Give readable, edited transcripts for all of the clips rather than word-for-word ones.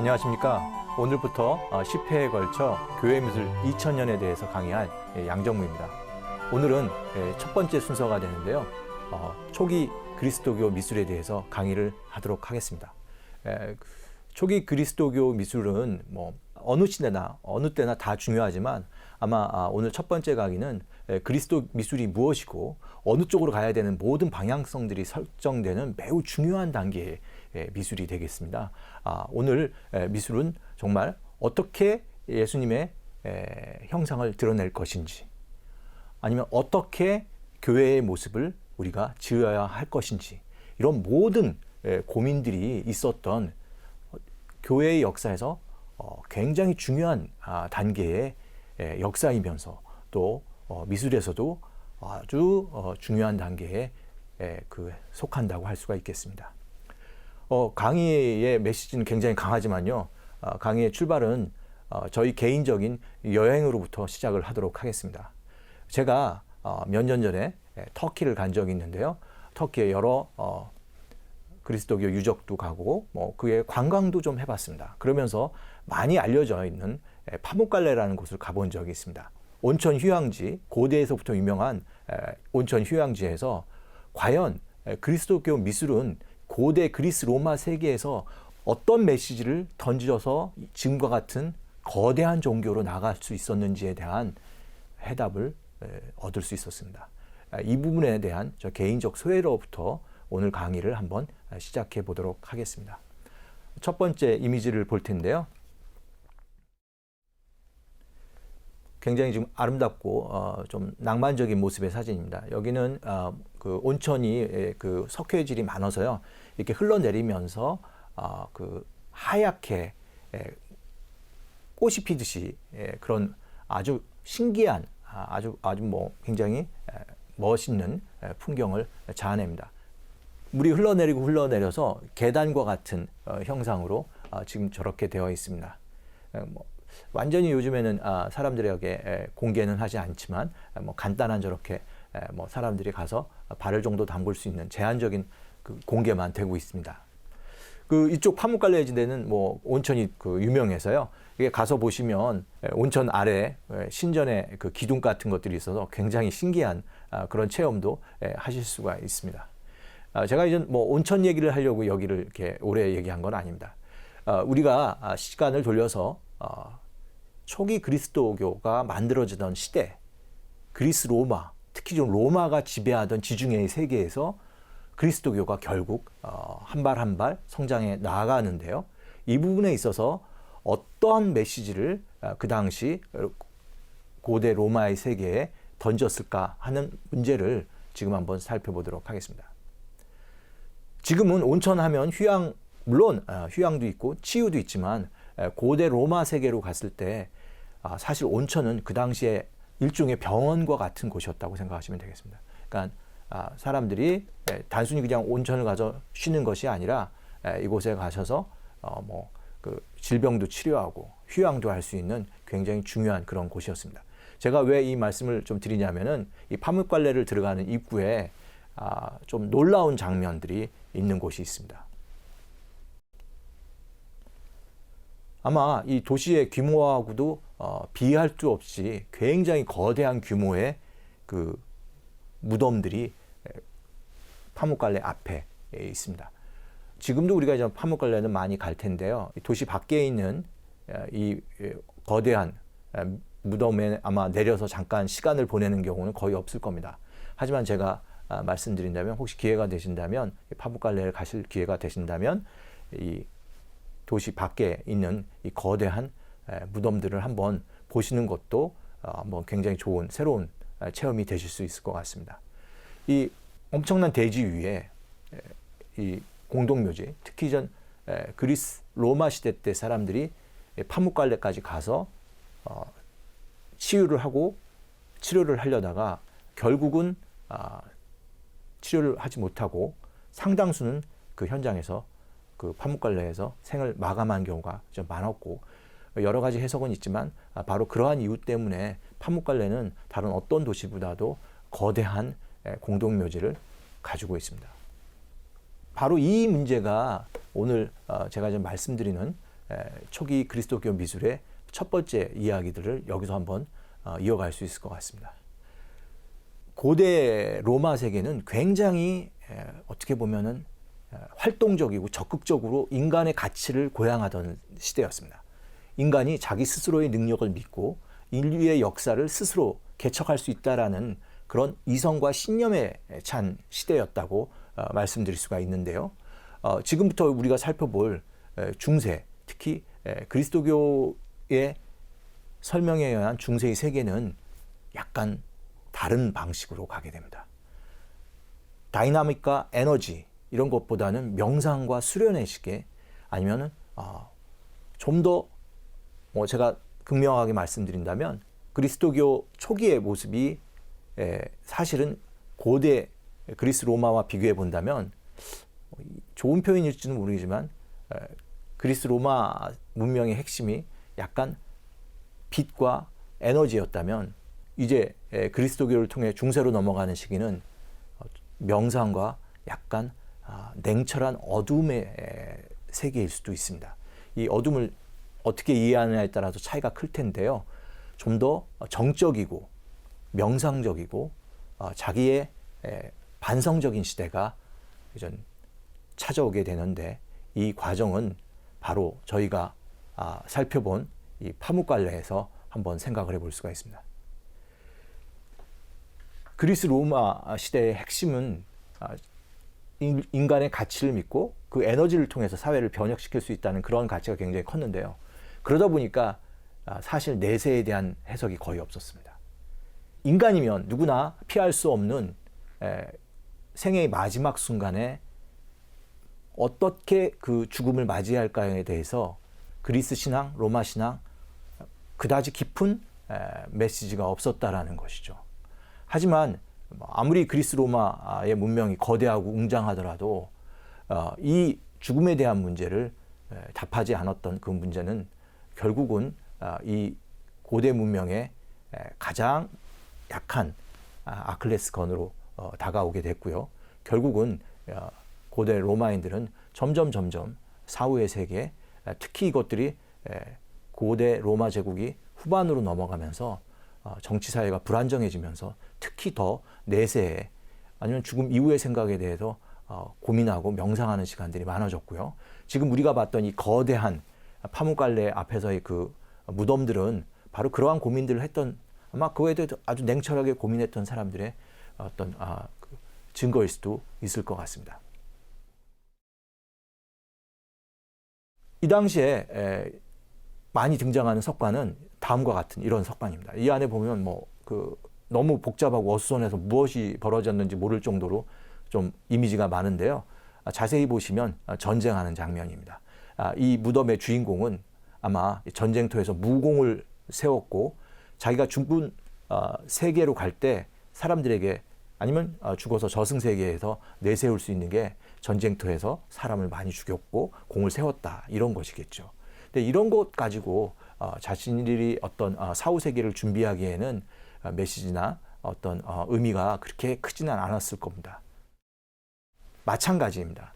안녕하십니까. 오늘부터 10회에 걸쳐 교회미술 2000년에 대해서 강의할 양정무입니다. 오늘은 첫 번째 순서가 되는데요. 초기 그리스도교 미술에 대해서 강의를 하도록 하겠습니다. 초기 그리스도교 미술은 어느 시대나 어느 때나 다 중요하지만 아마 오늘 첫 번째 강의는 그리스도 미술이 무엇이고 어느 쪽으로 가야 되는 모든 방향성들이 설정되는 매우 중요한 단계의 미술이 되겠습니다. 오늘 미술은 정말 어떻게 예수님의 형상을 드러낼 것인지, 아니면 어떻게 교회의 모습을 우리가 지어야 할 것인지, 이런 모든 고민들이 있었던 교회의 역사에서 굉장히 중요한 단계의 역사이면서 또 미술에서도 아주 중요한 단계에 속한다고 할 수가 있겠습니다. 강의의 메시지는 굉장히 강하지만요. 강의의 출발은 저희 개인적인 여행으로부터 시작을 하도록 하겠습니다. 제가 몇 년 전에 터키를 간 적이 있는데요. 터키에 여러 그리스도교 유적도 가고 그의 관광도 좀 해봤습니다. 그러면서 많이 알려져 있는 파묵갈레라는 곳을 가본 적이 있습니다. 온천 휴양지, 고대에서부터 유명한 온천 휴양지에서 과연 그리스도교 미술은 고대 그리스 로마 세계에서 어떤 메시지를 던져서 지금과 같은 거대한 종교로 나갈 수 있었는지에 대한 해답을 얻을 수 있었습니다. 이 부분에 대한 저 개인적 소회로부터 오늘 강의를 한번 시작해 보도록 하겠습니다. 첫 번째 이미지를 볼 텐데요. 굉장히 지금 아름답고 좀 낭만적인 모습의 사진입니다. 여기는 그 온천이 그 석회질이 많아서요, 이렇게 흘러내리면서 그 하얗게 꽃이 피듯이 그런 아주 신기한 아주 굉장히 멋있는 풍경을 자아냅니다. 물이 흘러내려서 계단과 같은 형상으로 지금 저렇게 되어 있습니다. 완전히 요즘에는 사람들에게 공개는 하지 않지만 간단한 저렇게 사람들이 가서 발을 정도 담글 수 있는 제한적인 그 공개만 되고 있습니다. 이쪽 파묵갈레 지대는 온천이 유명해서요. 이게 가서 보시면 온천 아래 신전의 그 기둥 같은 것들이 있어서 굉장히 신기한 그런 체험도 하실 수가 있습니다. 제가 이제 온천 얘기를 하려고 여기를 이렇게 오래 얘기한 건 아닙니다. 우리가 시간을 돌려서 초기 그리스도교가 만들어지던 시대, 그리스 로마, 특히 좀 로마가 지배하던 지중해의 세계에서 그리스도교가 결국 한 발 한 발 성장해 나아가는데요. 이 부분에 있어서 어떠한 메시지를 그 당시 고대 로마의 세계에 던졌을까 하는 문제를 지금 한번 살펴보도록 하겠습니다. 지금은 온천하면 휴양, 물론 휴양도 있고 치유도 있지만 고대 로마 세계로 갔을 때 사실 온천은 그 당시에 일종의 병원과 같은 곳이었다고 생각하시면 되겠습니다. 그러니까 사람들이 단순히 그냥 온천을 가서 쉬는 것이 아니라 이곳에 가셔서 그 질병도 치료하고 휴양도 할 수 있는 굉장히 중요한 그런 곳이었습니다. 제가 왜 이 말씀을 좀 드리냐면은 이 파묵갈레를 들어가는 입구에 좀 놀라운 장면들이 있는 곳이 있습니다. 아마 이 도시의 규모하고도 비할 수 없이 굉장히 거대한 규모의 그 무덤들이 파묵갈레 앞에 있습니다. 지금도 우리가 이제 파묵갈레는 많이 갈 텐데요. 도시 밖에 있는 이 거대한 무덤에 아마 내려서 잠깐 시간을 보내는 경우는 거의 없을 겁니다. 하지만 제가 말씀드린다면, 혹시 기회가 되신다면, 파묵갈레를 가실 기회가 되신다면 이 도시 밖에 있는 이 거대한 무덤들을 한번 보시는 것도 굉장히 좋은 새로운 체험이 되실 수 있을 것 같습니다. 이 엄청난 대지 위에 이 공동묘지, 특히 전 그리스 로마 시대 때 사람들이 파묵갈레까지 가서 치유를 하고 치료를 하려다가 결국은 치료를 하지 못하고 상당수는 그 현장에서 그 파묵갈레에서 생을 마감한 경우가 좀 많았고, 여러 가지 해석은 있지만 바로 그러한 이유 때문에 파묵갈레는 다른 어떤 도시보다도 거대한 공동묘지를 가지고 있습니다. 바로 이 문제가 오늘 제가 좀 말씀드리는 초기 그리스도교 미술의 첫 번째 이야기들을 여기서 한번 이어갈 수 있을 것 같습니다. 고대 로마 세계는 굉장히 어떻게 보면은 활동적이고 적극적으로 인간의 가치를 고양하던 시대였습니다. 인간이 자기 스스로의 능력을 믿고 인류의 역사를 스스로 개척할 수 있다라는 그런 이성과 신념에 찬 시대였다고 말씀드릴 수가 있는데요. 지금부터 우리가 살펴볼 중세, 특히 그리스도교의 설명에 의한 중세의 세계는 약간 다른 방식으로 가게 됩니다. 다이나믹과 에너지 이런 것보다는 명상과 수련의 시계, 아니면은 좀 더 제가 극명하게 말씀드린다면 그리스도교 초기의 모습이 사실은 고대 그리스 로마와 비교해 본다면 좋은 표현일지는 모르겠지만 그리스 로마 문명의 핵심이 약간 빛과 에너지였다면 이제 그리스도교를 통해 중세로 넘어가는 시기는 명상과 약간 냉철한 어둠의 세계일 수도 있습니다. 이 어둠을 어떻게 이해하느냐에 따라서 차이가 클 텐데요. 좀 더 정적이고 명상적이고 자기의 반성적인 시대가 이전 찾아오게 되는데, 이 과정은 바로 저희가 살펴본 이 파묵갈레에서 한번 생각을 해볼 수가 있습니다. 그리스 로마 시대의 핵심은 인간의 가치를 믿고 그 에너지를 통해서 사회를 변혁시킬 수 있다는 그런 가치가 굉장히 컸는데요. 그러다 보니까 사실 내세에 대한 해석이 거의 없었습니다. 인간이면 누구나 피할 수 없는 생애의 마지막 순간에 어떻게 그 죽음을 맞이할까에 대해서 그리스 신앙, 로마 신앙 그다지 깊은 메시지가 없었다라는 것이죠. 하지만 아무리 그리스 로마의 문명이 거대하고 웅장하더라도 이 죽음에 대한 문제를 답하지 않았던 그 문제는 결국은 이 고대 문명의 가장 약한 아킬레스건으로 다가오게 됐고요. 결국은 고대 로마인들은 점점 사후의 세계, 특히 이것들이 고대 로마 제국이 후반으로 넘어가면서 정치 사회가 불안정해지면서 특히 더 내세에 아니면 죽음 이후의 생각에 대해서 고민하고 명상하는 시간들이 많아졌고요. 지금 우리가 봤던 이 거대한 파묵갈레 앞에서의 그 무덤들은 바로 그러한 고민들을 했던, 아마 그거에 대해서 아주 냉철하게 고민했던 사람들의 어떤 그 증거일 수도 있을 것 같습니다. 이 당시에 많이 등장하는 석관은 다음과 같은 이런 석관입니다. 이 안에 보면 너무 복잡하고 어수선해서 무엇이 벌어졌는지 모를 정도로 좀 이미지가 많은데요. 자세히 보시면 전쟁하는 장면입니다. 이 무덤의 주인공은 아마 전쟁터에서 무공을 세웠고 자기가 죽은 세계로 갈 때 사람들에게, 아니면 죽어서 저승세계에서 내세울 수 있는 게 전쟁터에서 사람을 많이 죽였고 공을 세웠다, 이런 것이겠죠. 근데 이런 것 가지고 자신들이 어떤 사후 세계를 준비하기에는 메시지나 어떤 의미가 그렇게 크지는 않았을 겁니다. 마찬가지입니다.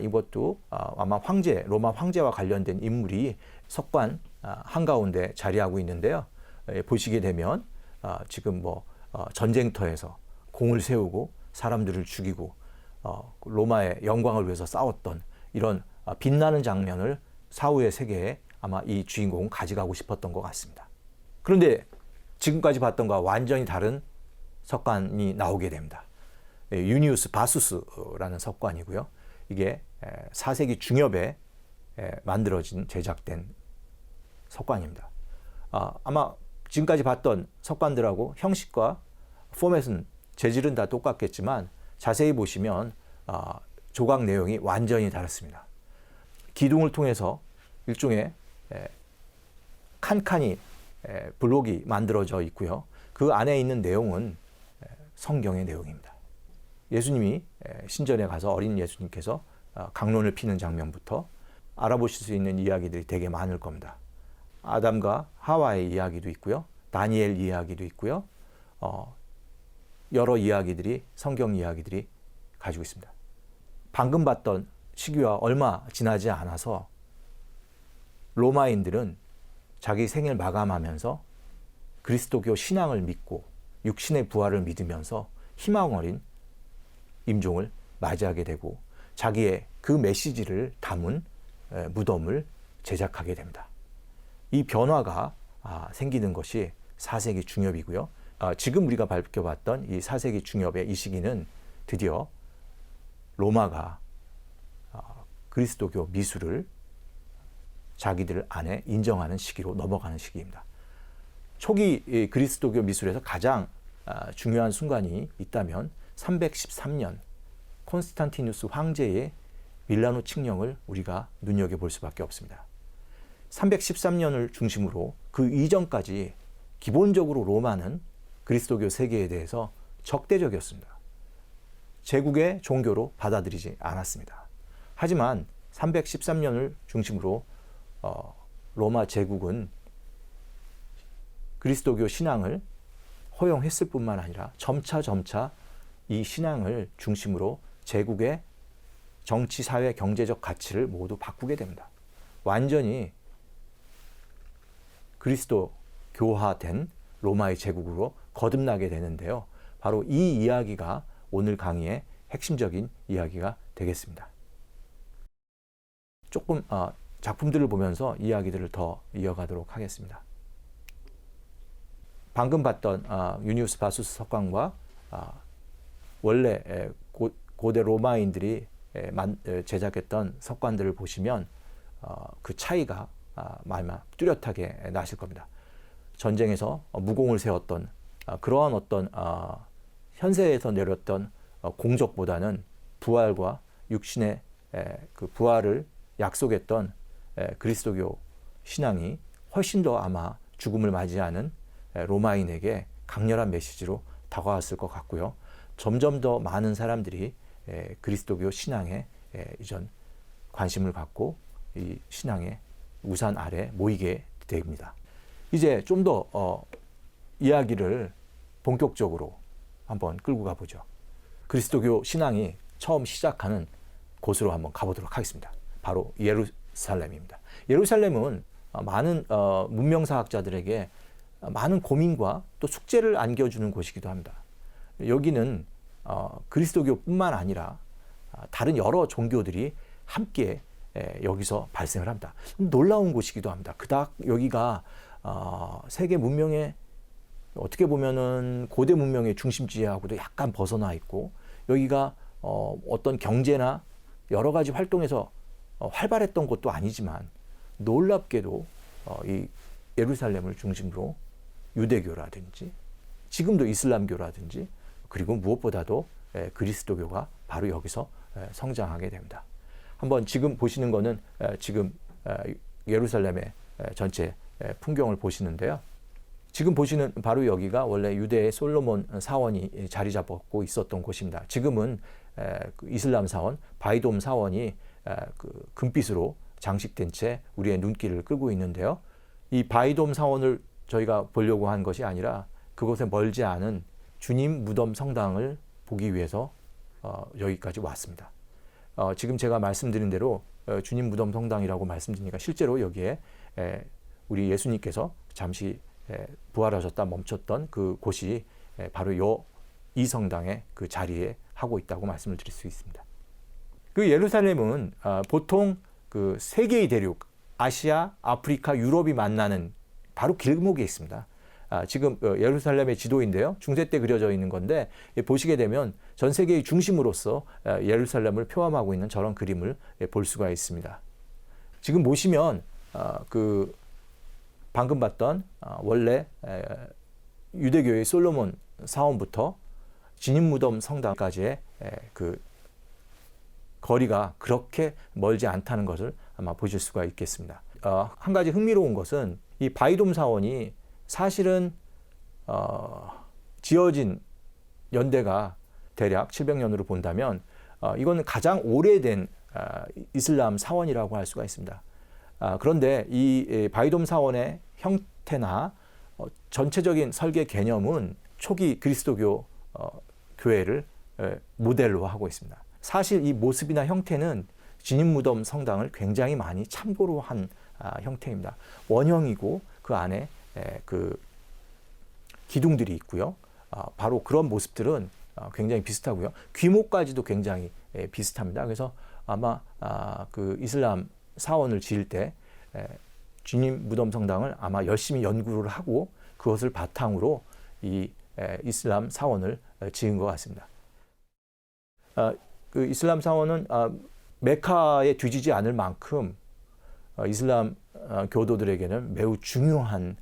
이것도 아마 로마 황제와 관련된 인물이 석관 한가운데 자리하고 있는데요. 보시게 되면 지금 전쟁터에서 공을 세우고 사람들을 죽이고 로마의 영광을 위해서 싸웠던 이런 빛나는 장면을 사후의 세계에 아마 이 주인공은 가져가고 싶었던 것 같습니다. 그런데 지금까지 봤던 것과 완전히 다른 석관이 나오게 됩니다. 유니우스 바수스라는 석관이고요. 이게 4세기 중엽에 만들어진 제작된 석관입니다. 아마 지금까지 봤던 석관들하고 형식과 포맷은, 재질은 다 똑같겠지만 자세히 보시면 조각 내용이 완전히 다릅니다. 기둥을 통해서 일종의 칸칸이 블록이 만들어져 있고요. 그 안에 있는 내용은 성경의 내용입니다. 예수님이 신전에 가서 어린 예수님께서 강론을 피는 장면부터 알아보실 수 있는 이야기들이 되게 많을 겁니다. 아담과 하와의 이야기도 있고요. 다니엘 이야기도 있고요. 여러 이야기들이, 성경 이야기들이 가지고 있습니다. 방금 봤던 시기와 얼마 지나지 않아서 로마인들은 자기 생을 마감하면서 그리스도교 신앙을 믿고 육신의 부활을 믿으면서 희망 어린 임종을 맞이하게 되고 자기의 그 메시지를 담은 무덤을 제작하게 됩니다. 이 변화가 생기는 것이 4세기 중엽이고요. 지금 우리가 밝혀봤던 이 4세기 중엽의 이 시기는 드디어 로마가 그리스도교 미술을 자기들 안에 인정하는 시기로 넘어가는 시기입니다. 초기 그리스도교 미술에서 가장 중요한 순간이 있다면 313년 콘스탄티누스 황제의 밀라노 칙령을 우리가 눈여겨볼 수밖에 없습니다. 313년을 중심으로 그 이전까지 기본적으로 로마는 그리스도교 세계에 대해서 적대적이었습니다. 제국의 종교로 받아들이지 않았습니다. 하지만 313년을 중심으로 로마 제국은 그리스도교 신앙을 허용했을 뿐만 아니라 점차 이 신앙을 중심으로 제국의 정치, 사회, 경제적 가치를 모두 바꾸게 됩니다. 완전히 그리스도교화된 로마의 제국으로 거듭나게 되는데요. 바로 이 이야기가 오늘 강의의 핵심적인 이야기가 되겠습니다. 조금 작품들을 보면서 이야기들을 더 이어가도록 하겠습니다. 방금 봤던 유니우스 바수스 석관과 원래 고대 로마인들이 제작했던 석관들을 보시면 그 차이가 아마 뚜렷하게 나실 겁니다. 전쟁에서 무공을 세웠던 그러한 어떤 현세에서 내렸던 공적보다는 부활과 육신의 그 부활을 약속했던 그리스도교 신앙이 훨씬 더 아마 죽음을 맞이하는 로마인에게 강렬한 메시지로 다가왔을 것 같고요. 점점 더 많은 사람들이 그리스도교 신앙에 이전 관심을 갖고 이 신앙의 우산 아래 모이게 됩니다. 이제 좀 더 이야기를 본격적으로 한번 끌고 가보죠. 그리스도교 신앙이 처음 시작하는 곳으로 한번 가보도록 하겠습니다. 바로 예루살렘입니다. 예루살렘은 많은 문명사학자들에게 많은 고민과 또 숙제를 안겨주는 곳이기도 합니다. 여기는 그리스도교뿐만 아니라 다른 여러 종교들이 함께 여기서 발생을 합니다. 놀라운 곳이기도 합니다. 그닥 여기가 세계 문명의 어떻게 보면은 고대 문명의 중심지하고도 약간 벗어나 있고 여기가 어떤 경제나 여러 가지 활동에서 활발했던 곳도 아니지만 놀랍게도 이 예루살렘을 중심으로 유대교라든지 지금도 이슬람교라든지 그리고 무엇보다도 그리스도교가 바로 여기서 성장하게 됩니다. 한번 지금 보시는 거는 지금 예루살렘의 전체 풍경을 보시는데요. 지금 보시는 바로 여기가 원래 유대의 솔로몬 사원이 자리 잡고 있었던 곳입니다. 지금은 이슬람 사원, 바이돔 사원이 그 금빛으로 장식된 채 우리의 눈길을 끌고 있는데요. 이 바이돔 사원을 저희가 보려고 한 것이 아니라 그곳에 멀지 않은 주님 무덤 성당을 보기 위해서 여기까지 왔습니다. 지금 제가 말씀드린 대로 주님 무덤 성당이라고 말씀드리니까 실제로 여기에 우리 예수님께서 잠시 부활하셨다 멈췄던 그 곳이 바로 이 성당의 그 자리에 하고 있다고 말씀을 드릴 수 있습니다. 그 예루살렘은 보통 그 세 개의 대륙, 아시아, 아프리카, 유럽이 만나는 바로 길목에 있습니다. 지금 예루살렘의 지도인데요. 중세 때 그려져 있는 건데 보시게 되면 전 세계의 중심으로서 예루살렘을 표함하고 있는 저런 그림을 볼 수가 있습니다. 지금 보시면 그 방금 봤던 원래 유대교의 솔로몬 사원부터 진입무덤 성당까지의 그 거리가 그렇게 멀지 않다는 것을 아마 보실 수가 있겠습니다. 한 가지 흥미로운 것은 이 바이돔 사원이 사실은 지어진 연대가 대략 700년으로 본다면 이거는 가장 오래된 이슬람 사원이라고 할 수가 있습니다. 그런데 이 바이돔 사원의 형태나 전체적인 설계 개념은 초기 그리스도교 교회를 모델로 하고 있습니다. 사실 이 모습이나 형태는 진입무덤 성당을 굉장히 많이 참고로 한 형태입니다. 원형이고 그 안에 그 기둥들이 있고요. 바로 그런 모습들은 굉장히 비슷하고요. 규모까지도 굉장히 비슷합니다. 그래서 아마 그 이슬람 사원을 지을 때 주님 무덤 성당을 아마 열심히 연구를 하고 그것을 바탕으로 이 이슬람 사원을 지은 것 같습니다. 그 이슬람 사원은 메카에 뒤지지 않을 만큼 이슬람 교도들에게는 매우 중요한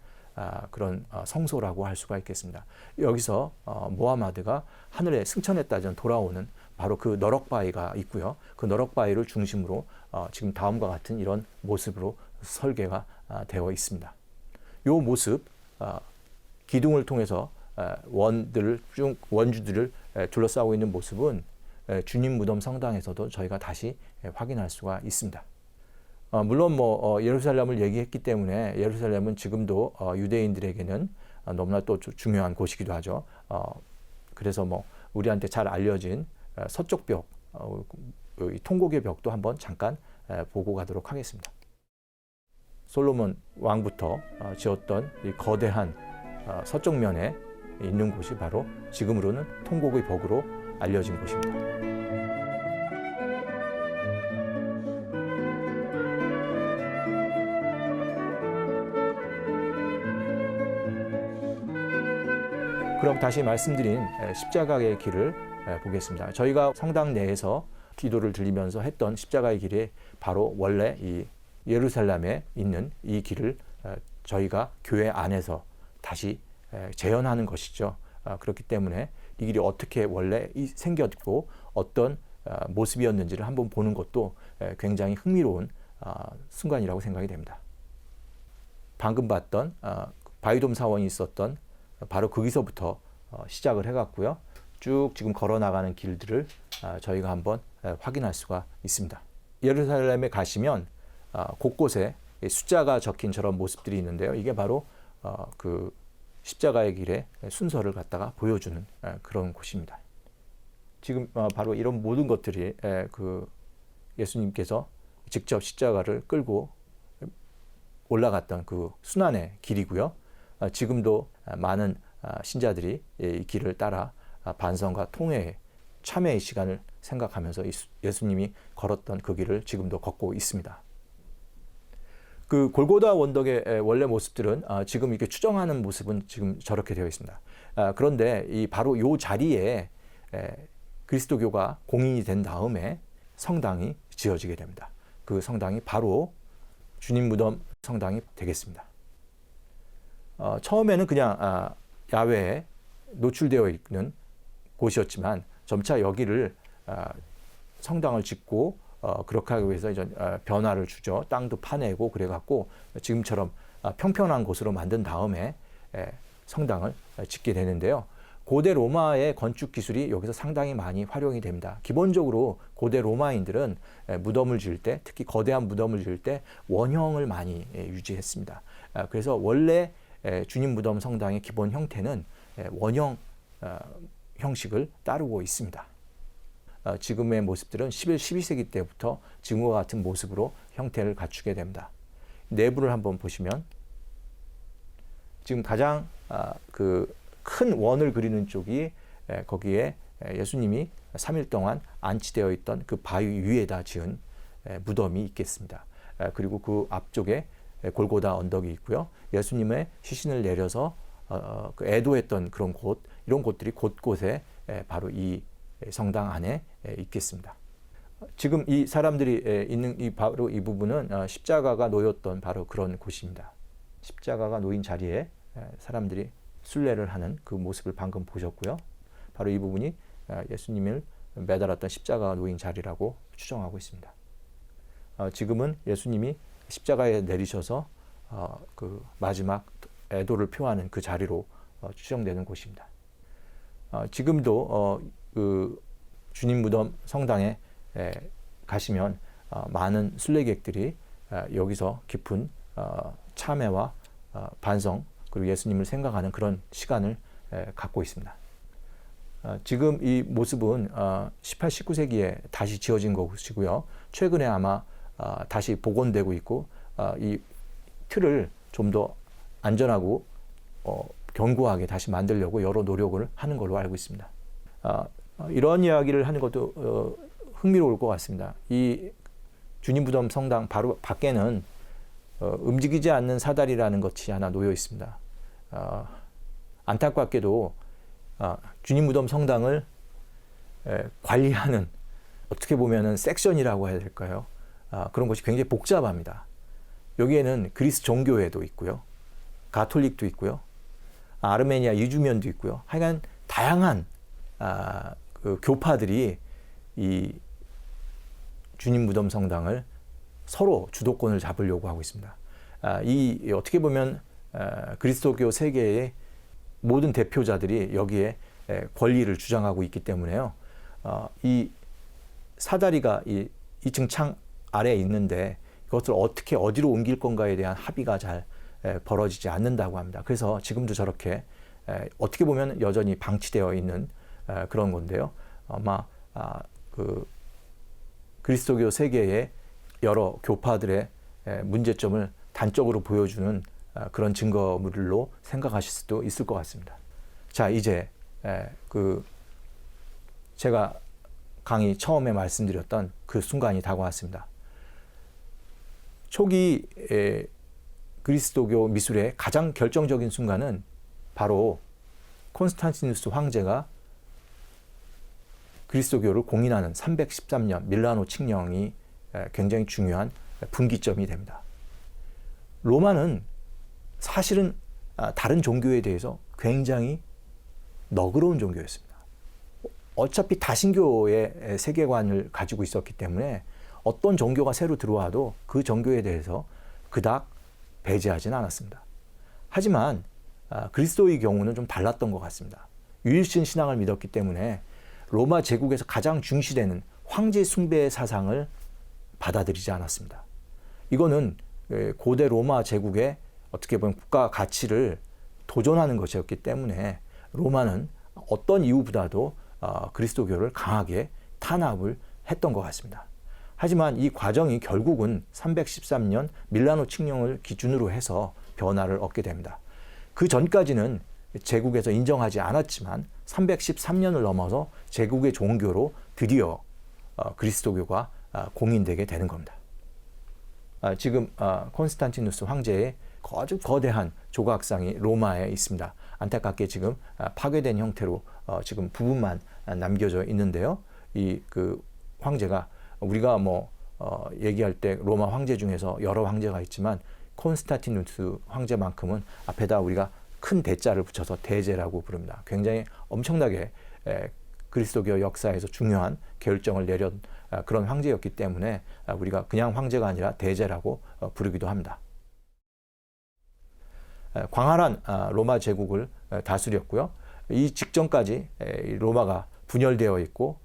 그런 성소라고 할 수가 있겠습니다. 여기서 모하마드가 하늘에 승천했다 돌아오는 바로 그 너럭바위가 있고요. 그 너럭바위를 중심으로 지금 다음과 같은 이런 모습으로 설계가 되어 있습니다. 이 모습, 기둥을 통해서 원주들을 둘러싸고 있는 모습은 주님 무덤 성당에서도 저희가 다시 확인할 수가 있습니다. 물론 예루살렘을 얘기했기 때문에 예루살렘은 지금도 유대인들에게는 너무나 또 중요한 곳이기도 하죠. 그래서 우리한테 잘 알려진 서쪽 벽, 통곡의 벽도 한번 잠깐 보고 가도록 하겠습니다. 솔로몬 왕부터 지었던 이 거대한 서쪽 면에 있는 곳이 바로 지금으로는 통곡의 벽으로 알려진 곳입니다. 그럼 다시 말씀드린 십자가의 길을 보겠습니다. 저희가 성당 내에서 기도를 드리면서 했던 십자가의 길이 바로 원래 이 예루살렘에 있는 이 길을 저희가 교회 안에서 다시 재현하는 것이죠. 그렇기 때문에 이 길이 어떻게 원래 생겼고 어떤 모습이었는지를 한번 보는 것도 굉장히 흥미로운 순간이라고 생각이 됩니다. 방금 봤던 바위돔 사원이 있었던 바로 거기서부터 시작을 해갔고요. 쭉 지금 걸어 나가는 길들을 저희가 한번 확인할 수가 있습니다. 예루살렘에 가시면 곳곳에 숫자가 적힌 저런 모습들이 있는데요. 이게 바로 그 십자가의 길의 순서를 갖다가 보여주는 그런 곳입니다. 지금 바로 이런 모든 것들이 그 예수님께서 직접 십자가를 끌고 올라갔던 그 순환의 길이고요. 지금도 많은 신자들이 이 길을 따라 반성과 통회의 참회의 시간을 생각하면서 예수님이 걸었던 그 길을 지금도 걷고 있습니다. 그 골고다 원덕의 원래 모습들은 지금 이렇게 추정하는 모습은 지금 저렇게 되어 있습니다. 그런데 바로 이 자리에 그리스도교가 공인이 된 다음에 성당이 지어지게 됩니다. 그 성당이 바로 주님 무덤 성당이 되겠습니다. 처음에는 그냥 야외에 노출되어 있는 곳이었지만 점차 여기를 성당을 짓고 그렇게 하기 위해서 이제 변화를 주죠. 땅도 파내고 그래갖고 지금처럼 평평한 곳으로 만든 다음에 성당을 짓게 되는데요. 고대 로마의 건축 기술이 여기서 상당히 많이 활용이 됩니다. 기본적으로 고대 로마인들은 무덤을 지을 때, 특히 거대한 무덤을 지을 때 원형을 많이 유지했습니다. 그래서 원래 주님 무덤 성당의 기본 형태는 원형 형식을 따르고 있습니다. 지금의 모습들은 11, 12세기 때부터 지금과 같은 모습으로 형태를 갖추게 됩니다. 내부를 한번 보시면 지금 가장 그 큰 원을 그리는 쪽이 거기에 예수님이 3일 동안 안치되어 있던 그 바위 위에다 지은 무덤이 있겠습니다. 그리고 그 앞쪽에 골고다 언덕이 있고요. 예수님의 시신을 내려서 그 애도했던 그런 곳, 이런 곳들이 곳곳에 바로 이 성당 안에 있겠습니다. 지금 이 사람들이 있는 바로 이 부분은 십자가가 놓였던 바로 그런 곳입니다. 십자가가 놓인 자리에 사람들이 순례를 하는 그 모습을 방금 보셨고요. 바로 이 부분이 예수님을 매달았던 십자가가 놓인 자리라고 추정하고 있습니다. 지금은 예수님이 십자가에 내리셔서 그 마지막 애도를 표하는 그 자리로 추정되는 곳입니다. 지금도 그 주님 무덤 성당에 가시면 많은 순례객들이 여기서 깊은 참회와 반성 그리고 예수님을 생각하는 그런 시간을 갖고 있습니다. 지금 이 모습은 18, 19세기에 다시 지어진 것이고요. 최근에 아마 다시 복원되고 있고 이 틀을 좀 더 안전하고 견고하게 다시 만들려고 여러 노력을 하는 걸로 알고 있습니다. 이런 이야기를 하는 것도 흥미로울 것 같습니다. 이 주님 무덤 성당 바로 밖에는 움직이지 않는 사다리라는 것이 하나 놓여 있습니다. 안타깝게도 주님 무덤 성당을 관리하는 어떻게 보면은 섹션이라고 해야 될까요? 그런 것이 굉장히 복잡합니다. 여기에는 그리스 종교회도 있고요, 가톨릭도 있고요, 아르메니아 이주면도 있고요. 하여간 다양한 그 교파들이 이 주님 무덤 성당을 서로 주도권을 잡으려고 하고 있습니다. 이 어떻게 보면 그리스도교 세계의 모든 대표자들이 여기에 권리를 주장하고 있기 때문에요. 이 사다리가 이 2층 창 아래에 있는데 이것을 어떻게 어디로 옮길 건가에 대한 합의가 잘 벌어지지 않는다고 합니다. 그래서 지금도 저렇게 어떻게 보면 여전히 방치되어 있는 그런 건데요. 아마 그 그리스도교 세계의 여러 교파들의 문제점을 단적으로 보여주는 그런 증거물로 생각하실 수도 있을 것 같습니다. 자, 이제 그 제가 강의 처음에 말씀드렸던 그 순간이 다가왔습니다. 초기 그리스도교 미술의 가장 결정적인 순간은 바로 콘스탄티누스 황제가 그리스도교를 공인하는 313년 밀라노 칙령이 굉장히 중요한 분기점이 됩니다. 로마는 사실은 다른 종교에 대해서 굉장히 너그러운 종교였습니다. 어차피 다신교의 세계관을 가지고 있었기 때문에 어떤 종교가 새로 들어와도 그 종교에 대해서 그닥 배제하지는 않았습니다. 하지만 그리스도의 경우는 좀 달랐던 것 같습니다. 유일신 신앙을 믿었기 때문에 로마 제국에서 가장 중시되는 황제 숭배의 사상을 받아들이지 않았습니다. 이거는 고대 로마 제국의 어떻게 보면 국가 가치를 도전하는 것이었기 때문에 로마는 어떤 이유보다도 그리스도교를 강하게 탄압을 했던 것 같습니다. 하지만 이 과정이 결국은 313년 밀라노 칙령을 기준으로 해서 변화를 얻게 됩니다. 그 전까지는 제국에서 인정하지 않았지만 313년을 넘어서 제국의 종교로 드디어 그리스도교가 공인되게 되는 겁니다. 지금 콘스탄티누스 황제의 아주 거대한 조각상이 로마에 있습니다. 안타깝게 지금 파괴된 형태로 지금 부분만 남겨져 있는데요. 이 그 황제가 우리가 얘기할 때 로마 황제 중에서 여러 황제가 있지만 콘스탄티누스 황제만큼은 앞에다 우리가 큰 대자를 붙여서 대제라고 부릅니다. 굉장히 엄청나게 그리스도교 역사에서 중요한 결정을 내린 그런 황제였기 때문에 우리가 그냥 황제가 아니라 대제라고 부르기도 합니다. 광활한 로마 제국을 다스렸고요. 이 직전까지 로마가 분열되어 있고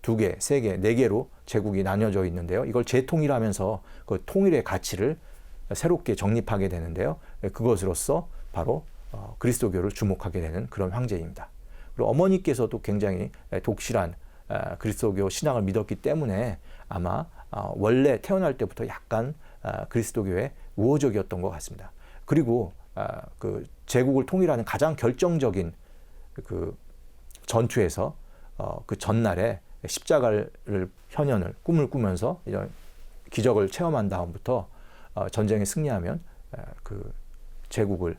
2개, 3개, 4개로 제국이 나뉘어져 있는데요. 이걸 재통일하면서 그 통일의 가치를 새롭게 정립하게 되는데요. 그것으로서 바로 그리스도교를 주목하게 되는 그런 황제입니다. 그리고 어머니께서도 굉장히 독실한 그리스도교 신앙을 믿었기 때문에 아마 원래 태어날 때부터 약간 그리스도교에 우호적이었던 것 같습니다. 그리고 그 제국을 통일하는 가장 결정적인 그 전투에서 그 전날에 십자가를 현현을 꿈을 꾸면서 이런 기적을 체험한 다음부터 전쟁에 승리하면 그 제국을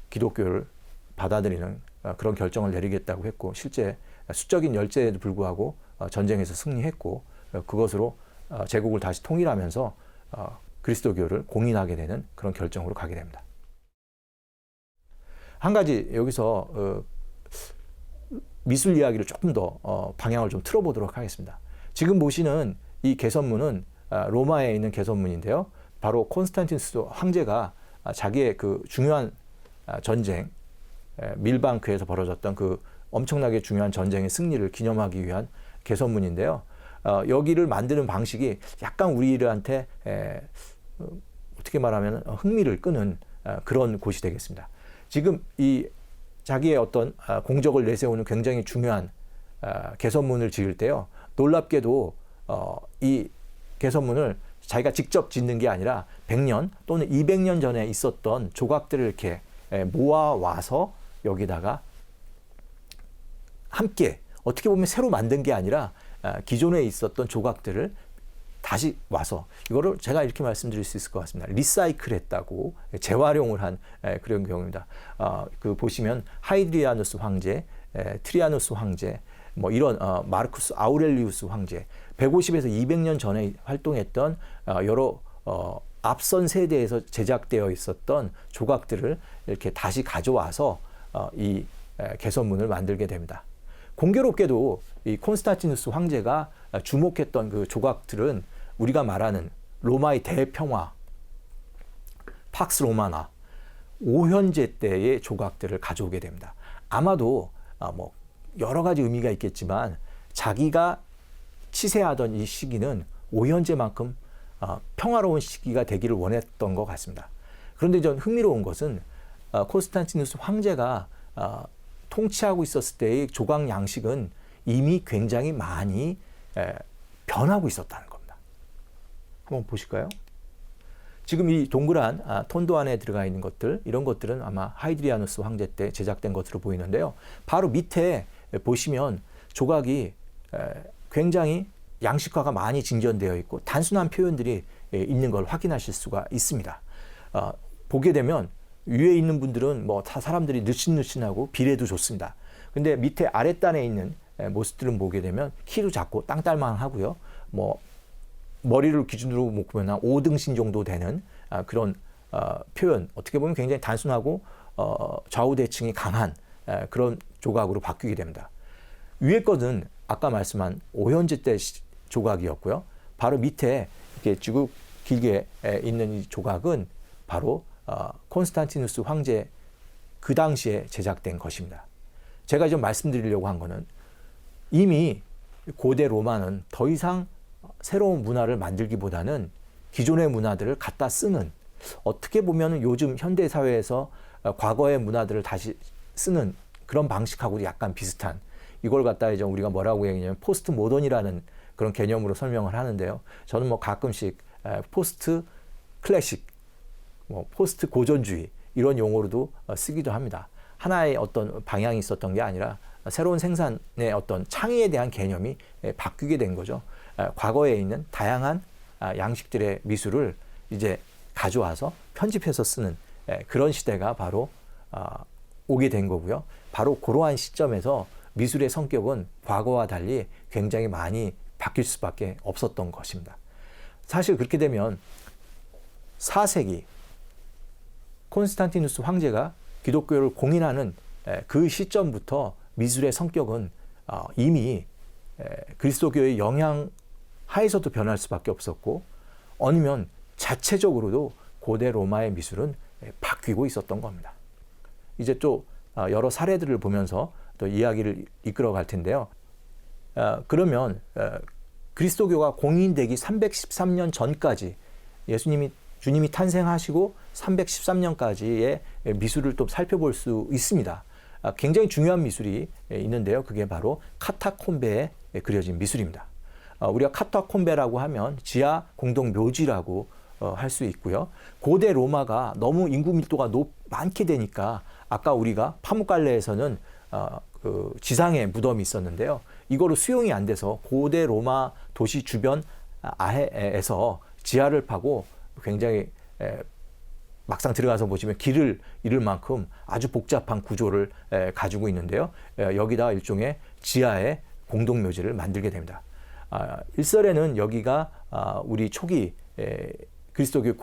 기독교를 받아들이는 그런 결정을 내리겠다고 했고 실제 수적인 열세에도 불구하고 전쟁에서 승리했고 그것으로 제국을 다시 통일하면서 그리스도교를 공인하게 되는 그런 결정으로 가게 됩니다. 한 가지 여기서 미술 이야기를 조금 더 방향을 좀 틀어보도록 하겠습니다. 지금 보시는 이 개선문은 로마에 있는 개선문인데요. 바로 콘스탄티누스 황제가 자기의 그 중요한 전쟁, 밀방크에서 벌어졌던 그 엄청나게 중요한 전쟁의 승리를 기념하기 위한 개선문인데요. 여기를 만드는 방식이 약간 우리들한테 어떻게 말하면 흥미를 끄는 그런 곳이 되겠습니다. 지금 이 자기의 어떤 공적을 내세우는 굉장히 중요한 개선문을 지을 때요. 놀랍게도 이 개선문을 자기가 직접 짓는 게 아니라 100년 또는 200년 전에 있었던 조각들을 이렇게 모아와서 여기다가 함께 어떻게 보면 새로 만든 게 아니라 기존에 있었던 조각들을 다시 와서 이거를 제가 이렇게 말씀드릴 수 있을 것 같습니다. 리사이클했다고 재활용을 한 그런 경우입니다. 그 보시면 하이드리아누스 황제, 트리아누스 황제, 뭐 이런 마르쿠스 아우렐리우스 황제, 150에서 200년 전에 활동했던 여러 앞선 세대에서 제작되어 있었던 조각들을 이렇게 다시 가져와서 이 개선문을 만들게 됩니다. 공교롭게도 이 콘스탄티누스 황제가 주목했던 그 조각들은 우리가 말하는 로마의 대평화, 팍스 로마나 오현제 때의 조각들을 가져오게 됩니다. 아마도 뭐 여러 가지 의미가 있겠지만 자기가 치세하던 이 시기는 오현제만큼 평화로운 시기가 되기를 원했던 것 같습니다. 그런데 전 흥미로운 것은 콘스탄티누스 황제가 통치하고 있었을 때의 조각 양식은 이미 굉장히 많이 변하고 있었다는 겁니다. 한번 보실까요? 지금 이 동그란 톤도 안에 들어가 있는 것들, 이런 것들은 아마 하이드리아누스 황제 때 제작된 것으로 보이는데요. 바로 밑에 보시면 조각이 굉장히 양식화가 많이 진전되어 있고 단순한 표현들이 있는 걸 확인하실 수가 있습니다. 보게 되면 위에 있는 분들은 뭐 다 사람들이 느씬느씬하고 비례도 좋습니다. 근데 밑에 아랫단에 있는 모습들은 보게 되면 키도 작고 땅딸만 하고요. 뭐 머리를 기준으로 못 보면 한 5등신 정도 되는 그런 표현, 어떻게 보면 굉장히 단순하고 좌우 대칭이 강한 그런 조각으로 바뀌게 됩니다. 위에 것은 아까 말씀한 오현제 때 조각이었고요. 바로 밑에 이렇게 쭉 길게 있는 이 조각은 바로 콘스탄티누스 황제 그 당시에 제작된 것입니다. 제가 좀 말씀드리려고 한 거는 이미 고대 로마는 더 이상 새로운 문화를 만들기보다는 기존의 문화들을 갖다 쓰는, 어떻게 보면 요즘 현대 사회에서 과거의 문화들을 다시 쓰는 그런 방식하고도 약간 비슷한, 이걸 갖다 이제 우리가 뭐라고 얘기하냐면 포스트 모던이라는 그런 개념으로 설명을 하는데요. 저는 뭐 가끔씩 포스트 클래식, 뭐 포스트 고전주의 이런 용어로도 쓰기도 합니다. 하나의 어떤 방향이 있었던 게 아니라 새로운 생산의 어떤 창의에 대한 개념이 바뀌게 된 거죠. 과거에 있는 다양한 양식들의 미술을 이제 가져와서 편집해서 쓰는 그런 시대가 바로 오게 된 거고요. 바로 그러한 시점에서 미술의 성격은 과거와 달리 굉장히 많이 바뀔 수밖에 없었던 것입니다. 사실 그렇게 되면 4세기 콘스탄티누스 황제가 기독교를 공인하는 그 시점부터 미술의 성격은 이미 그리스도교의 영향 하에서도 변할 수밖에 없었고, 아니면 자체적으로도 고대 로마의 미술은 바뀌고 있었던 겁니다. 이제 또 여러 사례들을 보면서 또 이야기를 이끌어 갈 텐데요. 그러면 그리스도교가 공인되기 313년 전까지 주님이 탄생하시고 313년까지의 미술을 또 살펴볼 수 있습니다. 굉장히 중요한 미술이 있는데요. 그게 바로 카타콤베에 그려진 미술입니다. 우리가 카타콤베라고 하면 지하 공동 묘지라고 할 수 있고요. 고대 로마가 너무 인구 밀도가 많게 되니까 아까 우리가 파묵갈레에서는 그 지상에 무덤이 있었는데요. 이거로 수용이 안 돼서 고대 로마 도시 주변 아해에서 지하를 파고 굉장히 막상 들어가서 보시면 길을 잃을 만큼 아주 복잡한 구조를 가지고 있는데요. 여기다 일종의 지하의 공동묘지를 만들게 됩니다. 일설에는 여기가 우리 초기 그리스도교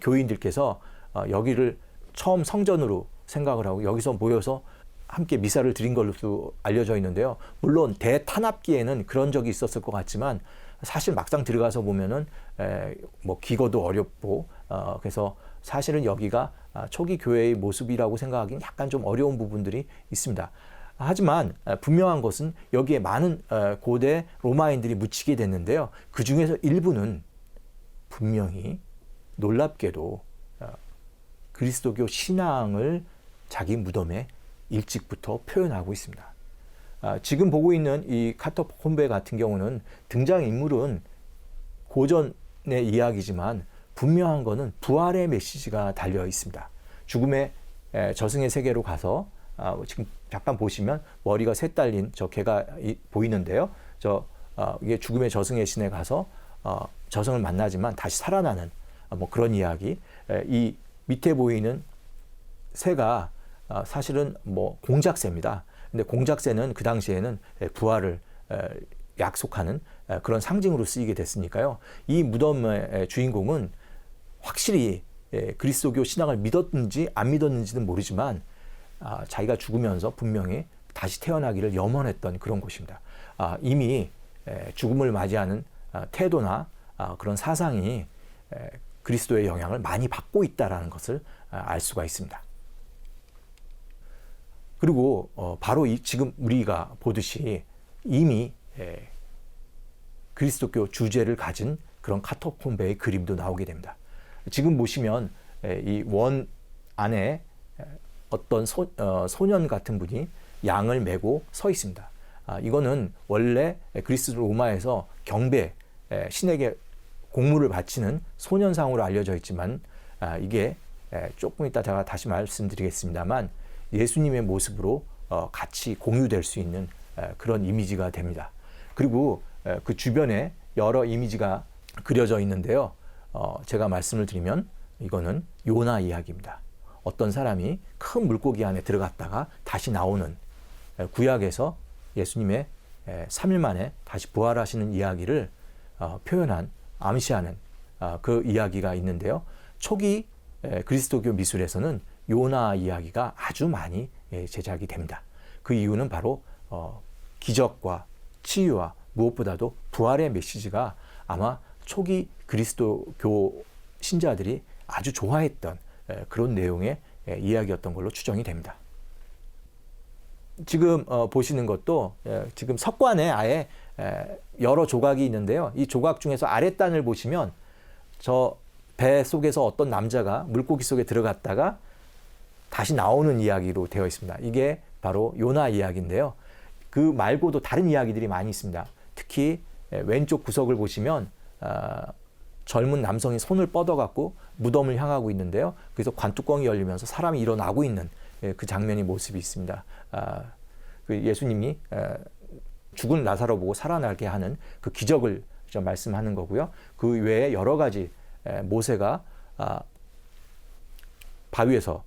교인들께서 여기를 처음 성전으로 생각을 하고 여기서 모여서 함께 미사를 드린 걸로도 알려져 있는데요. 물론 대탄압기에는 그런 적이 있었을 것 같지만 사실 막상 들어가서 보면은 뭐 기거도 어렵고 그래서 사실은 여기가 초기 교회의 모습이라고 생각하기는 약간 좀 어려운 부분들이 있습니다. 하지만 분명한 것은 여기에 많은 고대 로마인들이 묻히게 됐는데요. 그 중에서 일부는 분명히 놀랍게도 그리스도교 신앙을 자기 무덤에 일찍부터 표현하고 있습니다. 지금 보고 있는 이 카타콤베 같은 경우는 등장인물은 고전 이야기지만 분명한 것은 부활의 메시지가 달려 있습니다. 죽음의 저승의 세계로 가서 지금 잠깐 보시면 머리가 셋 달린 저 개가 보이는데요. 이게 죽음의 저승의 신에 가서 저승을 만나지만 다시 살아나는 뭐 그런 이야기. 이 밑에 보이는 새가 사실은 뭐 공작새입니다. 근데 공작새는 그 당시에는 부활을 약속하는 그런 상징으로 쓰이게 됐으니까요. 이 무덤의 주인공은 확실히 그리스도교 신앙을 믿었는지 안 믿었는지는 모르지만 자기가 죽으면서 분명히 다시 태어나기를 염원했던 그런 곳입니다. 이미 죽음을 맞이하는 태도나 그런 사상이 그리스도의 영향을 많이 받고 있다는 것을 알 수가 있습니다. 그리고 바로 지금 우리가 보듯이 이미 그리스도교 주제를 가진 그런 카타콤베의 그림도 나오게 됩니다. 지금 보시면 이 원 안에 어떤 소년 같은 분이 양을 메고 서 있습니다. 이거는 원래 그리스 로마에서 경배, 신에게 공물을 바치는 소년상으로 알려져 있지만 이게 조금 이따 제가 다시 말씀드리겠습니다만 예수님의 모습으로 같이 공유될 수 있는 그런 이미지가 됩니다. 그리고 그 주변에 여러 이미지가 그려져 있는데요. 제가 말씀을 드리면 이거는 요나 이야기입니다. 어떤 사람이 큰 물고기 안에 들어갔다가 다시 나오는 구약에서 예수님의 3일 만에 다시 부활하시는 이야기를 표현한 암시하는 그 이야기가 있는데요. 초기 그리스도교 미술에서는 요나 이야기가 아주 많이 제작이 됩니다. 그 이유는 바로 기적과 치유와 무엇보다도 부활의 메시지가 아마 초기 그리스도교 신자들이 아주 좋아했던 그런 내용의 이야기였던 걸로 추정이 됩니다. 지금 보시는 것도 지금 석관에 아예 여러 조각이 있는데요. 이 조각 중에서 아랫단을 보시면 저 배 속에서 어떤 남자가 물고기 속에 들어갔다가 다시 나오는 이야기로 되어 있습니다. 이게 바로 요나 이야기인데요. 그 말고도 다른 이야기들이 많이 있습니다. 특히 왼쪽 구석을 보시면 젊은 남성이 손을 뻗어갖고 무덤을 향하고 있는데요. 그래서 관뚜껑이 열리면서 사람이 일어나고 있는 그 장면이 모습이 있습니다. 그 예수님이 죽은 나사로 보고 살아나게 하는 그 기적을 좀 말씀하는 거고요. 그 외에 여러 가지 모세가 바위에서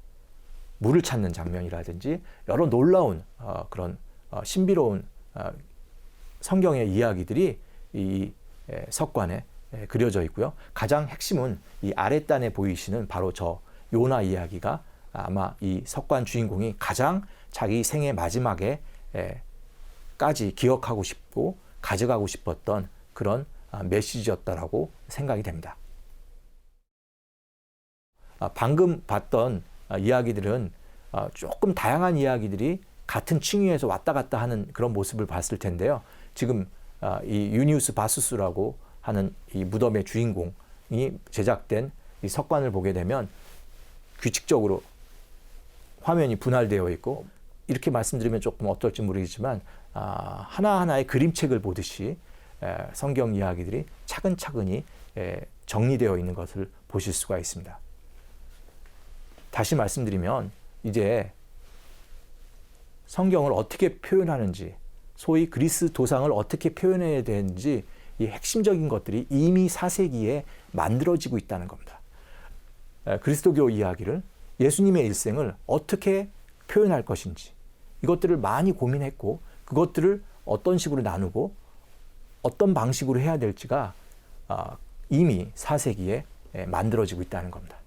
물을 찾는 장면이라든지 여러 놀라운 그런 신비로운 성경의 이야기들이 이 석관에 그려져 있고요. 가장 핵심은 이 아랫단에 보이시는 바로 저 요나 이야기가 아마 이 석관 주인공이 가장 자기 생의 마지막에 까지 기억하고 싶고 가져가고 싶었던 그런 메시지였다라고 생각이 됩니다. 방금 봤던 이야기들은 조금 다양한 이야기들이 같은 층위에서 왔다 갔다 하는 그런 모습을 봤을 텐데요. 지금 이 유니우스 바수스라고 하는 이 무덤의 주인공이 제작된 이 석관을 보게 되면 규칙적으로 화면이 분할되어 있고 이렇게 말씀드리면 조금 어떨지 모르겠지만 하나하나의 그림책을 보듯이 성경 이야기들이 차근차근히 정리되어 있는 것을 보실 수가 있습니다. 다시 말씀드리면 이제 성경을 어떻게 표현하는지 소위 그리스 도상을 어떻게 표현해야 되는지 이 핵심적인 것들이 이미 4세기에 만들어지고 있다는 겁니다. 그리스도교 이야기를 예수님의 일생을 어떻게 표현할 것인지 이것들을 많이 고민했고 그것들을 어떤 식으로 나누고 어떤 방식으로 해야 될지가 이미 4세기에 만들어지고 있다는 겁니다.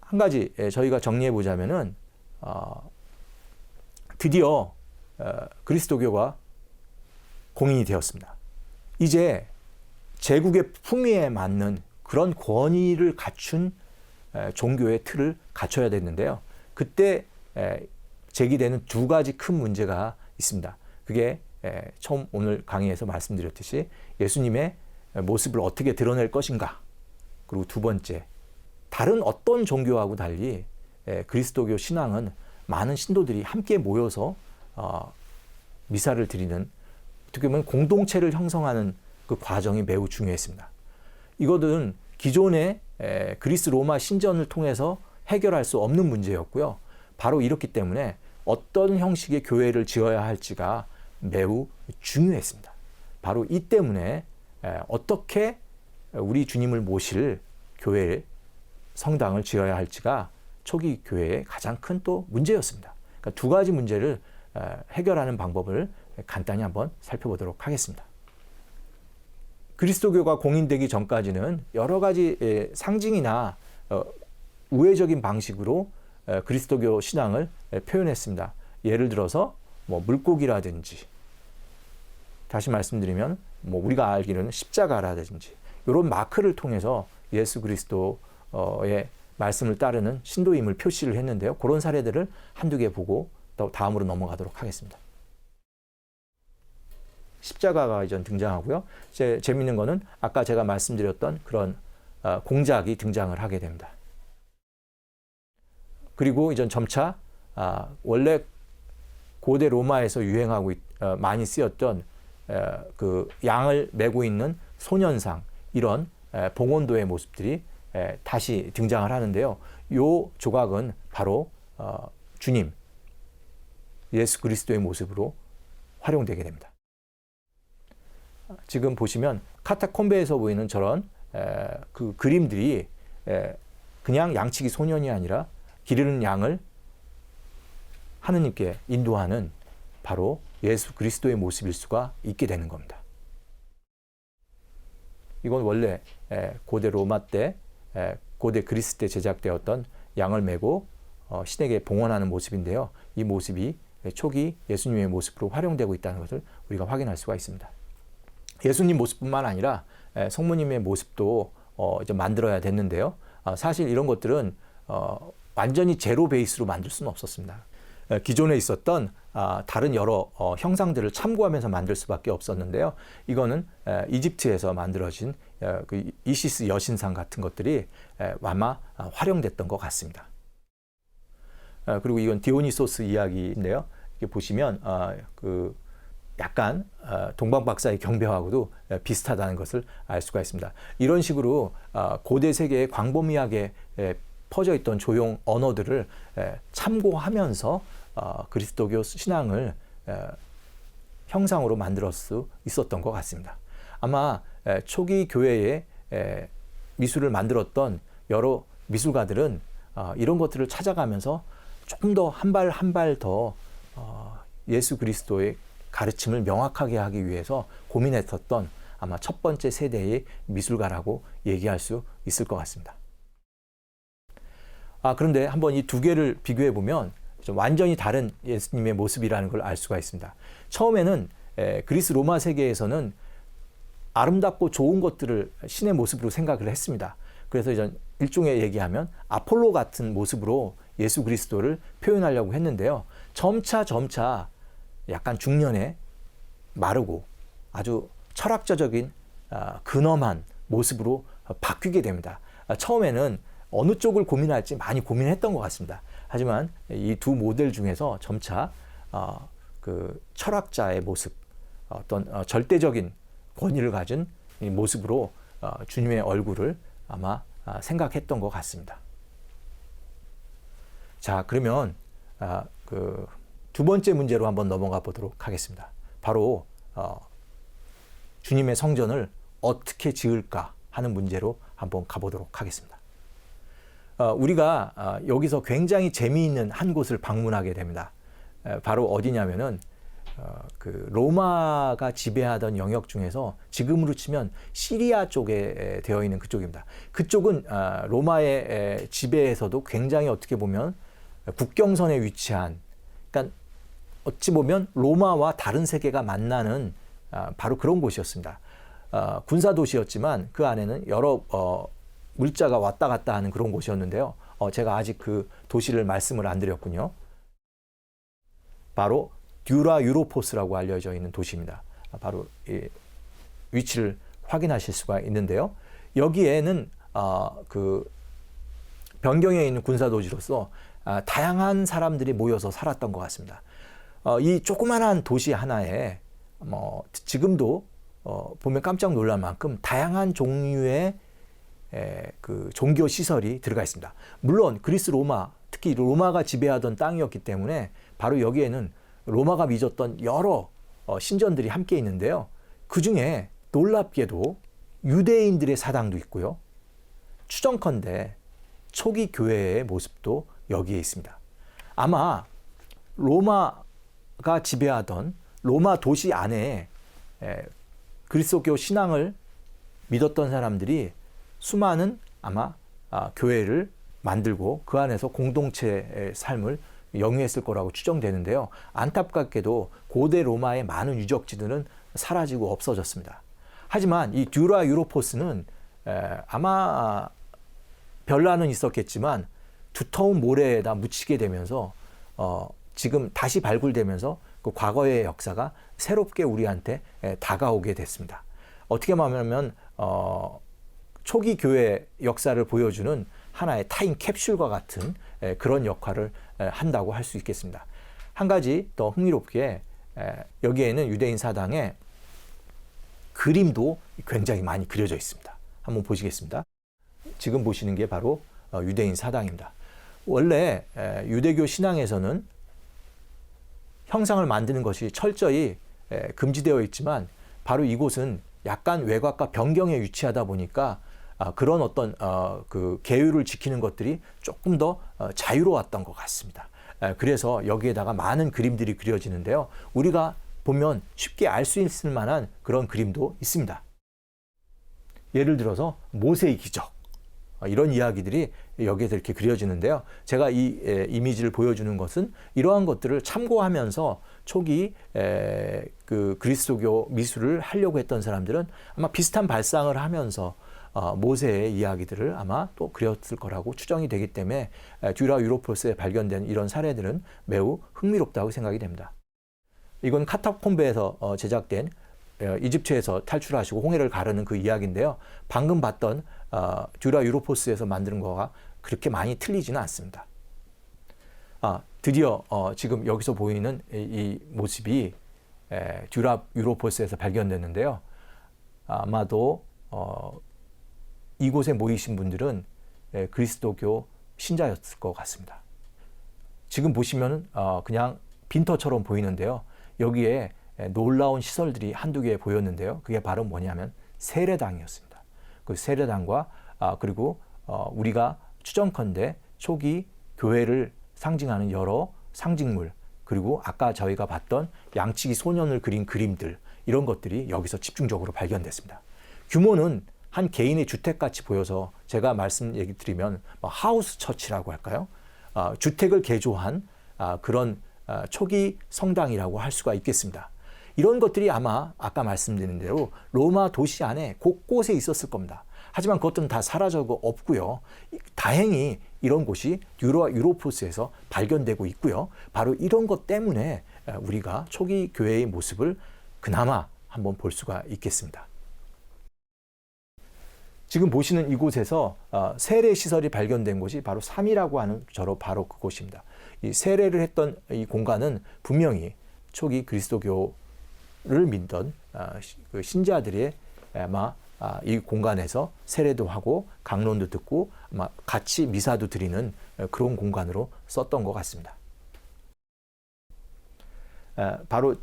한 가지 저희가 정리해 보자면은 드디어 그리스도교가 공인이 되었습니다. 이제 제국의 품위에 맞는 그런 권위를 갖춘 종교의 틀을 갖춰야 됐는데요. 그때 제기되는 두 가지 큰 문제가 있습니다. 그게 처음 오늘 강의에서 말씀드렸듯이 예수님의 모습을 어떻게 드러낼 것인가. 그리고 두 번째, 다른 어떤 종교하고 달리 그리스도교 신앙은 많은 신도들이 함께 모여서 미사를 드리는 어떻게 보면 공동체를 형성하는 그 과정이 매우 중요했습니다. 이것은 기존의 그리스 로마 신전을 통해서 해결할 수 없는 문제였고요. 바로 이렇기 때문에 어떤 형식의 교회를 지어야 할지가 매우 중요했습니다. 바로 이 때문에 어떻게 우리 주님을 모실 교회, 성당을 지어야 할지가 초기 교회의 가장 큰 또 문제였습니다. 그러니까 두 가지 문제를 해결하는 방법을 간단히 한번 살펴보도록 하겠습니다. 그리스도교가 공인되기 전까지는 여러 가지 상징이나 우회적인 방식으로 그리스도교 신앙을 표현했습니다. 예를 들어서 뭐 물고기라든지, 다시 말씀드리면 뭐 우리가 알기로는 십자가라든지 이런 마크를 통해서 예수 그리스도의 말씀을 따르는 신도임을 표시를 했는데요. 그런 사례들을 한두 개 보고 또 다음으로 넘어가도록 하겠습니다. 십자가가 이제 등장하고요. 재미있는 거는 아까 제가 말씀드렸던 그런 공작이 등장을 하게 됩니다. 그리고 이제 점차 원래 고대 로마에서 유행하고 많이 쓰였던 그 양을 메고 있는 소년상, 이런 봉헌도의 모습들이 다시 등장을 하는데요. 이 조각은 바로 주님 예수 그리스도의 모습으로 활용되게 됩니다. 지금 보시면 카타콤베에서 보이는 저런 그 그림들이 그냥 양치기 소년이 아니라 기르는 양을 하느님께 인도하는 바로 예수 그리스도의 모습일 수가 있게 되는 겁니다. 이건 원래 고대 로마 때, 고대 그리스 때 제작되었던 양을 메고 신에게 봉헌하는 모습인데요. 이 모습이 초기 예수님의 모습으로 활용되고 있다는 것을 우리가 확인할 수가 있습니다. 예수님 모습뿐만 아니라 성모님의 모습도 이제 만들어야 됐는데요. 사실 이런 것들은 완전히 제로 베이스로 만들 수는 없었습니다. 기존에 있었던 다른 여러 형상들을 참고하면서 만들 수밖에 없었는데요. 이거는 이집트에서 만들어진 그 이시스 여신상 같은 것들이 아마 활용됐던 것 같습니다. 그리고 이건 디오니소스 이야기인데요. 이렇게 보시면 그 약간 동방박사의 경배하고도 비슷하다는 것을 알 수가 있습니다. 이런 식으로 고대 세계의 광범위하게 퍼져 있던 조용 언어들을 참고하면서 그리스도교 신앙을 형상으로 만들 수 있었던 것 같습니다. 아마 초기 교회에 미술을 만들었던 여러 미술가들은 이런 것들을 찾아가면서 조금 더 한 발 한 발 더 예수 그리스도의 가르침을 명확하게 하기 위해서 고민했었던 아마 첫 번째 세대의 미술가라고 얘기할 수 있을 것 같습니다. 그런데 한번 이 두 개를 비교해 보면 좀 완전히 다른 예수님의 모습이라는 걸 알 수가 있습니다. 처음에는 그리스 로마 세계에서는 아름답고 좋은 것들을 신의 모습으로 생각을 했습니다. 그래서 이제 일종의 얘기하면 아폴로 같은 모습으로 예수 그리스도를 표현하려고 했는데요. 점차 약간 중년에 마르고 아주 철학자적인 근엄한 모습으로 바뀌게 됩니다. 처음에는 어느 쪽을 고민할지 많이 고민했던 것 같습니다. 하지만 이 두 모델 중에서 점차 그 철학자의 모습, 어떤 절대적인 권위를 가진 이 모습으로 주님의 얼굴을 아마 생각했던 것 같습니다. 자, 그러면 그 두 번째 문제로 한번 넘어가 보도록 하겠습니다. 바로 주님의 성전을 어떻게 지을까 하는 문제로 한번 가보도록 하겠습니다. 우리가 여기서 굉장히 재미있는 한 곳을 방문하게 됩니다. 바로 어디냐면은 그 로마가 지배하던 영역 중에서 지금으로 치면 시리아 쪽에 되어 있는 그쪽입니다. 그쪽은 로마의 지배에서도 굉장히 어떻게 보면 국경선에 위치한, 그러니까 어찌 보면 로마와 다른 세계가 만나는 바로 그런 곳이었습니다. 군사 도시였지만 그 안에는 여러 물자가 왔다 갔다 하는 그런 곳이었는데요. 제가 아직 그 도시를 말씀을 안 드렸군요. 바로 듀라 유로포스라고 알려져 있는 도시입니다. 바로 이 위치를 확인하실 수가 있는데요. 여기에는 그 변경에 있는 군사 도시로서 다양한 사람들이 모여서 살았던 것 같습니다. 이 조그만한 도시 하나에 지금도 보면 깜짝 놀랄 만큼 다양한 종류의 그 종교 시설이 들어가 있습니다. 물론 그리스 로마, 특히 로마가 지배하던 땅이었기 때문에 바로 여기에는 로마가 빚었던 여러 신전들이 함께 있는데요. 그 중에 놀랍게도 유대인들의 사당도 있고요. 추정컨대 초기 교회의 모습도 여기에 있습니다. 아마 로마가 지배하던 로마 도시 안에 그리스도교 신앙을 믿었던 사람들이 수많은 아마 교회를 만들고 그 안에서 공동체의 삶을 영위했을 거라고 추정되는데요. 안타깝게도 고대 로마의 많은 유적지들은 사라지고 없어졌습니다. 하지만 이 듀라 유로포스는 아마 별난은 있었겠지만 두터운 모래에다 묻히게 되면서 지금 다시 발굴되면서 그 과거의 역사가 새롭게 우리한테 다가오게 됐습니다. 어떻게 말하면 초기 교회 역사를 보여주는 하나의 타임 캡슐과 같은 그런 역할을 한다고 할 수 있겠습니다. 한 가지 더 흥미롭게 여기에는 유대인 사당에 그림도 굉장히 많이 그려져 있습니다. 한번 보시겠습니다. 지금 보시는 게 바로 유대인 사당입니다. 원래 유대교 신앙에서는 형상을 만드는 것이 철저히 금지되어 있지만 바로 이곳은 약간 외곽과 변경에 위치하다 보니까 그런 어떤 그 계율을 지키는 것들이 조금 더 자유로웠던 것 같습니다. 그래서 여기에다가 많은 그림들이 그려지는데요. 우리가 보면 쉽게 알 수 있을 만한 그런 그림도 있습니다. 예를 들어서 모세의 기적, 이런 이야기들이 여기에서 이렇게 그려지는데요. 제가 이 이미지를 보여주는 것은 이러한 것들을 참고하면서 초기 그 그리스도교 미술을 하려고 했던 사람들은 아마 비슷한 발상을 하면서 모세의 이야기들을 아마 또 그렸을 거라고 추정이 되기 때문에 듀라 유로포스에 발견된 이런 사례들은 매우 흥미롭다고 생각이 됩니다. 이건 카타콤베에서 제작된 이집트에서 탈출하시고 홍해를 가르는 그 이야기인데요. 방금 봤던 듀라 유로포스에서 만드는 거가 그렇게 많이 틀리지는 않습니다. 드디어 지금 여기서 보이는 이 모습이 듀라 유로포스에서 발견됐는데요. 아마도 이곳에 모이신 분들은 그리스도교 신자였을 것 같습니다. 지금 보시면 그냥 빈터처럼 보이는데요. 여기에 놀라운 시설들이 한두 개 보였는데요. 그게 바로 뭐냐면 세례당이었습니다. 그 세례당과 그리고 우리가 추정컨대 초기 교회를 상징하는 여러 상징물, 그리고 아까 저희가 봤던 양치기 소년을 그린 그림들, 이런 것들이 여기서 집중적으로 발견됐습니다. 규모는 한 개인의 주택같이 보여서 제가 얘기 드리면 하우스 처치라고 할까요? 주택을 개조한 그런 초기 성당이라고 할 수가 있겠습니다. 이런 것들이 아마 아까 말씀드린 대로 로마 도시 안에 곳곳에 있었을 겁니다. 하지만 그것들은 다 사라져고 없고요. 다행히 이런 곳이 유로포스에서 발견되고 있고요. 바로 이런 것 때문에 우리가 초기 교회의 모습을 그나마 한번 볼 수가 있겠습니다. 지금 보시는 이곳에서 세례 시설이 발견된 곳이 바로 3이라고 하는 바로 그곳입니다. 이 세례를 했던 이 공간은 분명히 초기 그리스도교를 믿던 그 신자들의 아마 이 공간에서 세례도 하고 강론도 듣고 아마 같이 미사도 드리는 그런 공간으로 썼던 것 같습니다. 바로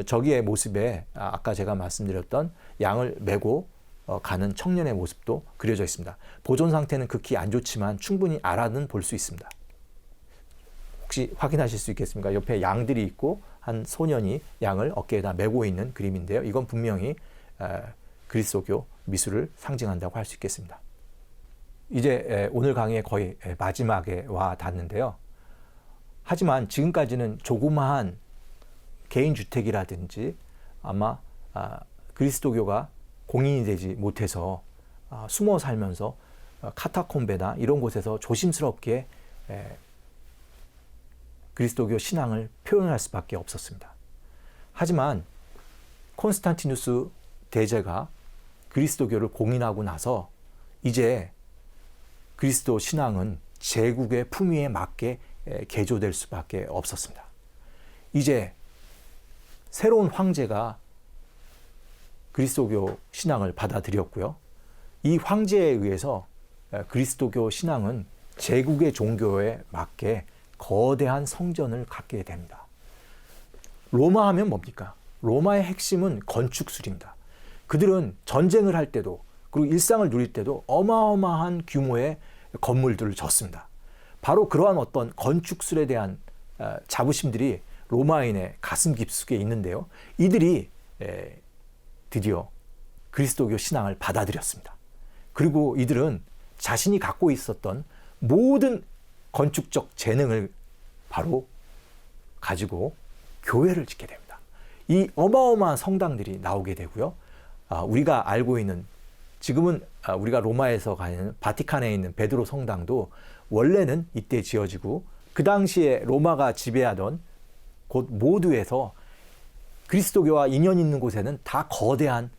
저기의 모습에 아까 제가 말씀드렸던 양을 메고 가는 청년의 모습도 그려져 있습니다. 보존 상태는 극히 안 좋지만 충분히 알아는 볼 수 있습니다. 혹시 확인하실 수 있겠습니까? 옆에 양들이 있고 한 소년이 양을 어깨에다 메고 있는 그림인데요. 이건 분명히 그리스도교 미술을 상징한다고 할 수 있겠습니다. 이제 오늘 강의의 거의 마지막에 와 닿는데요. 하지만 지금까지는 조그마한 개인주택이라든지 아마 그리스도교가 공인이 되지 못해서 숨어 살면서 카타콤베나 이런 곳에서 조심스럽게 그리스도교 신앙을 표현할 수밖에 없었습니다. 하지만 콘스탄티누스 대제가 그리스도교를 공인하고 나서 이제 그리스도 신앙은 제국의 품위에 맞게 개조될 수밖에 없었습니다. 이제 새로운 황제가 그리스도교 신앙을 받아들였고요. 이 황제에 의해서 그리스도교 신앙은 제국의 종교에 맞게 거대한 성전을 갖게 됩니다. 로마 하면 뭡니까? 로마의 핵심은 건축술입니다. 그들은 전쟁을 할 때도 그리고 일상을 누릴 때도 어마어마한 규모의 건물들을 졌습니다. 바로 그러한 어떤 건축술에 대한 자부심들이 로마인의 가슴 깊숙이 있는데요. 이들이 드디어 그리스도교 신앙을 받아들였습니다. 그리고 이들은 자신이 갖고 있었던 모든 건축적 재능을 바로 가지고 교회를 짓게 됩니다. 이 어마어마한 성당들이 나오게 되고요. 우리가 알고 있는 지금은 우리가 로마에서 가는 바티칸에 있는 베드로 성당도 원래는 이때 지어지고 그 당시에 로마가 지배하던 곳 모두에서 그리스도교와 인연 있는 곳에는 다 거대한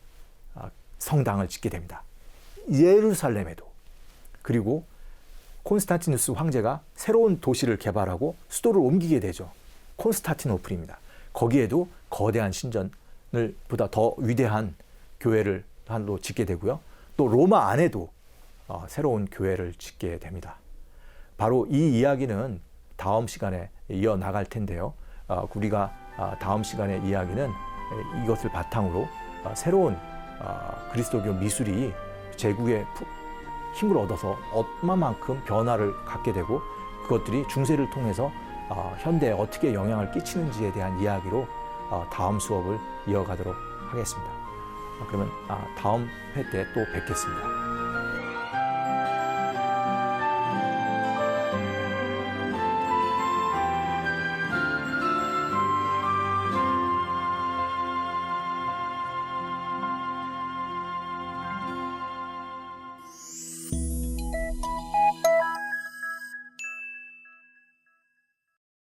성당을 짓게 됩니다. 예루살렘에도. 그리고 콘스탄티누스 황제가 새로운 도시를 개발하고 수도를 옮기게 되죠. 콘스탄티노플입니다. 거기에도 거대한 신전을 보다 더 위대한 교회를 한로 짓게 되고요. 또 로마 안에도 새로운 교회를 짓게 됩니다. 바로 이 이야기는 다음 시간에 이어나갈 텐데요. 우리가 다음 시간의 이야기는 이것을 바탕으로 새로운 그리스도교 미술이 제국의 힘을 얻어서 얼마만큼 변화를 갖게 되고 그것들이 중세를 통해서 현대에 어떻게 영향을 끼치는지에 대한 이야기로 다음 수업을 이어가도록 하겠습니다. 그러면 다음 회 때 또 뵙겠습니다.